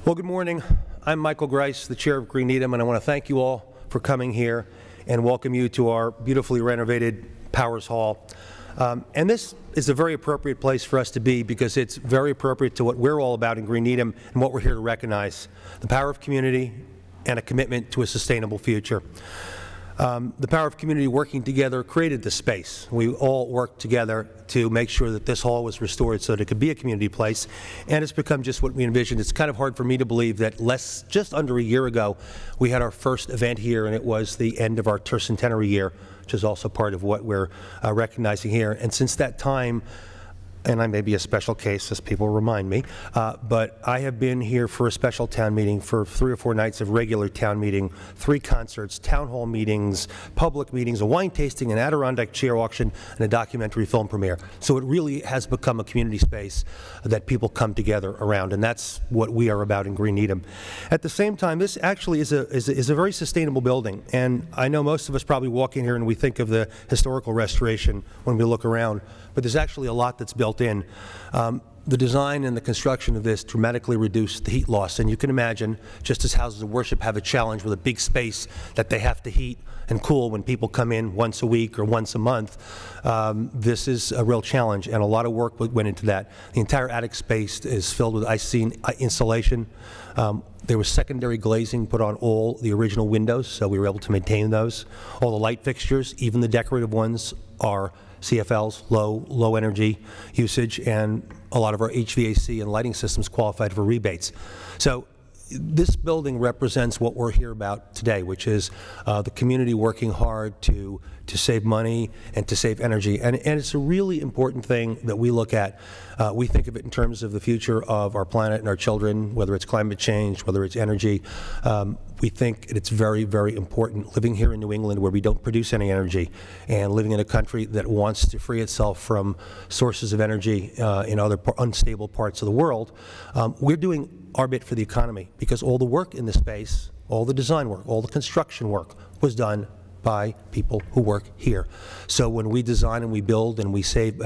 Well, good morning. I'm Michael Greis, the chair of Green Needham, and I want to thank you all for coming here and welcome you to our beautifully renovated Powers Hall. And this is a very appropriate place for us to be because it's very appropriate to what we're all about in Green Needham and what we're here to recognize: the power of community and a commitment to a sustainable future. The power of community working together created this space. We all worked together to make sure that this hall was restored so that it could be a community place, and it's become just what we envisioned. It's kind of hard for me to believe that just under a year ago, we had our first event here, and it was the end of our tercentenary year, which is also part of what we're recognizing here. And since that time, and I may be a special case, as people remind me, but I have been here for a special town meeting, for 3 or 4 nights of regular town meeting, 3 concerts, town hall meetings, public meetings, a wine tasting, an Adirondack chair auction, and a documentary film premiere. So it really has become a community space that people come together around, and that's what we are about in Green Needham. At the same time, this actually is a very sustainable building, and I know most of us probably walk in here and we think of the historical restoration when we look around, but there's actually a lot that's built in. The design and the construction of this dramatically reduced the heat loss, and you can imagine, just as houses of worship have a challenge with a big space that they have to heat and cool when people come in once a week or once a month, this is a real challenge, and a lot of work went into that. The entire attic space is filled with ice-scene insulation. There was secondary glazing put on all the original windows, so we were able to maintain those. All the light fixtures, even the decorative ones, are CFLs, low energy usage, and a lot of our HVAC and lighting systems qualified for rebates. So this building represents what we're here about today, which is the community working hard to save money and to save energy. And it's a really important thing that we look at. We think of it in terms of the future of our planet and our children, whether it's climate change, whether it's energy. We think it's very, very important living here in New England where we don't produce any energy, and living in a country that wants to free itself from sources of energy in other unstable parts of the world. We're doing our bit for the economy because all the work in the space, all the design work, all the construction work was done by people who work here. So when we design and we build and we save,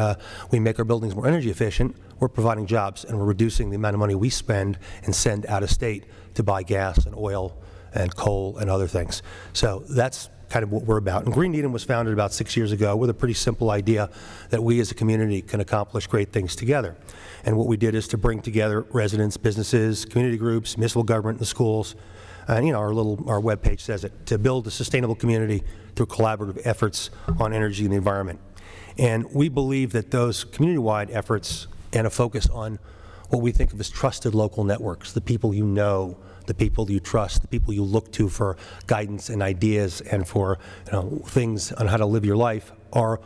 we make our buildings more energy efficient, we're providing jobs and we're reducing the amount of money we spend and send out of state to buy gas and oil and coal and other things. So that's kind of what we're about. And Green Needham was founded about 6 years ago with a pretty simple idea that we as a community can accomplish great things together. And what we did is to bring together residents, businesses, community groups, municipal government, and the schools. And you know, our webpage says it, to build a sustainable community through collaborative efforts on energy and the environment. And we believe that those community-wide efforts and a focus on what we think of as trusted local networks, the people you know, the people you trust, the people you look to for guidance and ideas and for things on how to live your life, are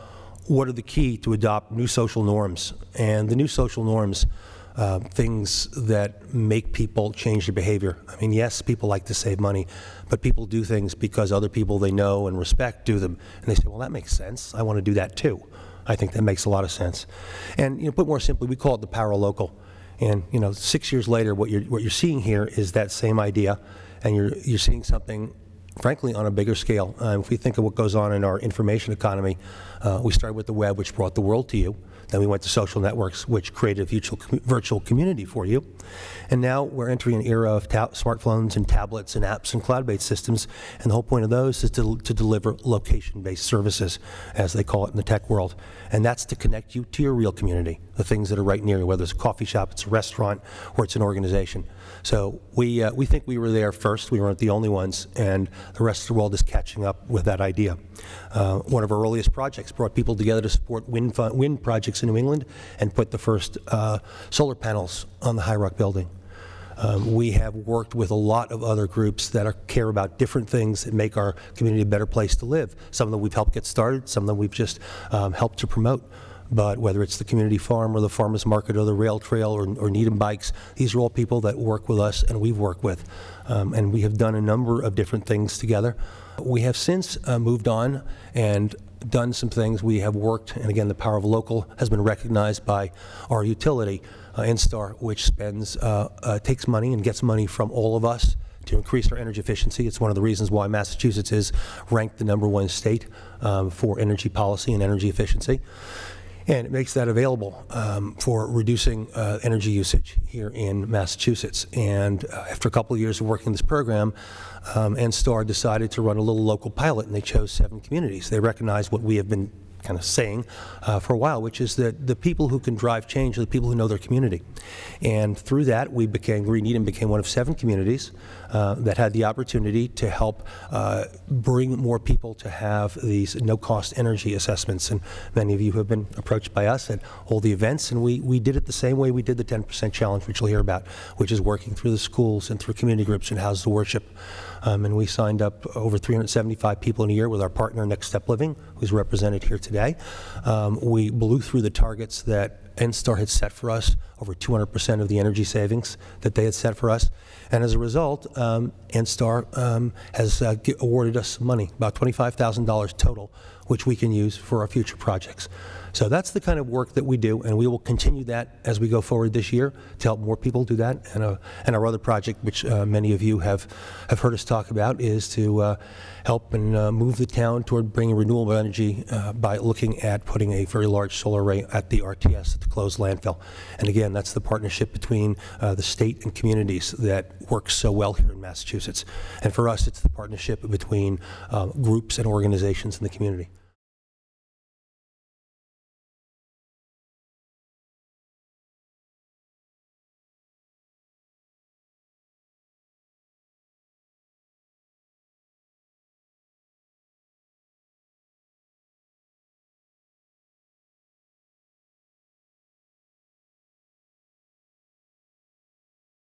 what are the key to adopt new social norms. And the new social norms, things that make people change their behavior. I mean, yes, people like to save money, but people do things because other people they know and respect do them. And they say, well, that makes sense. I want to do that too. I think that makes a lot of sense. And put more simply, we call it the power of local. And 6 years later, what you're seeing here is that same idea, and you're seeing something, frankly, on a bigger scale. If we think of what goes on in our information economy, we started with the web, which brought the world to you. Then we went to social networks, which created a virtual community for you. And now we're entering an era of smartphones and tablets and apps and cloud-based systems. And the whole point of those is to deliver location-based services, as they call it in the tech world. And that's to connect you to your real community, the things that are right near you, whether it's a coffee shop, it's a restaurant, or it's an organization. So we think we were there first. We weren't the only ones, and the rest of the world is catching up with that idea. One of our earliest projects brought people together to support wind projects in New England and put the first solar panels on the High Rock building. We have worked with a lot of other groups that care about different things that make our community a better place to live. Some of them we've helped get started, some of them we've just helped to promote. But whether it's the community farm or the farmers market or the rail trail or Needham Bikes, these are all people that work with us and we've worked with. And we have done a number of different things together. We have since moved on and done some things. We have worked, and again, the power of local has been recognized by our utility, Instar, which takes money and gets money from all of us to increase our energy efficiency. It's one of the reasons why Massachusetts is ranked the #1 state for energy policy and energy efficiency. And it makes that available for reducing energy usage here in Massachusetts. And after a couple of years of working this program, NSTAR decided to run a little local pilot, and they chose 7 communities. They recognized what we have been kind of saying for a while, which is that the people who can drive change are the people who know their community. And through that, Green Needham became one of 7 communities that had the opportunity to help bring more people to have these no-cost energy assessments. And many of you have been approached by us at all the events, and we did it the same way we did the 10% challenge, which you'll hear about, which is working through the schools and through community groups and houses of worship. And we signed up over 375 people in a year with our partner Next Step Living, who's represented here today. We blew through the targets that NSTAR had set for us, over 200% of the energy savings that they had set for us. And as a result, NSTAR has awarded us money, about $25,000 total, which we can use for our future projects. So that's the kind of work that we do, and we will continue that as we go forward this year to help more people do that. And our other project, which many of you have heard us talk about, is to help and move the town toward bringing renewable energy by looking at putting a very large solar array at the RTS, at the closed landfill. And again, that's the partnership between the state and communities that works so well here in Massachusetts. And for us, it's the partnership between groups and organizations in the community.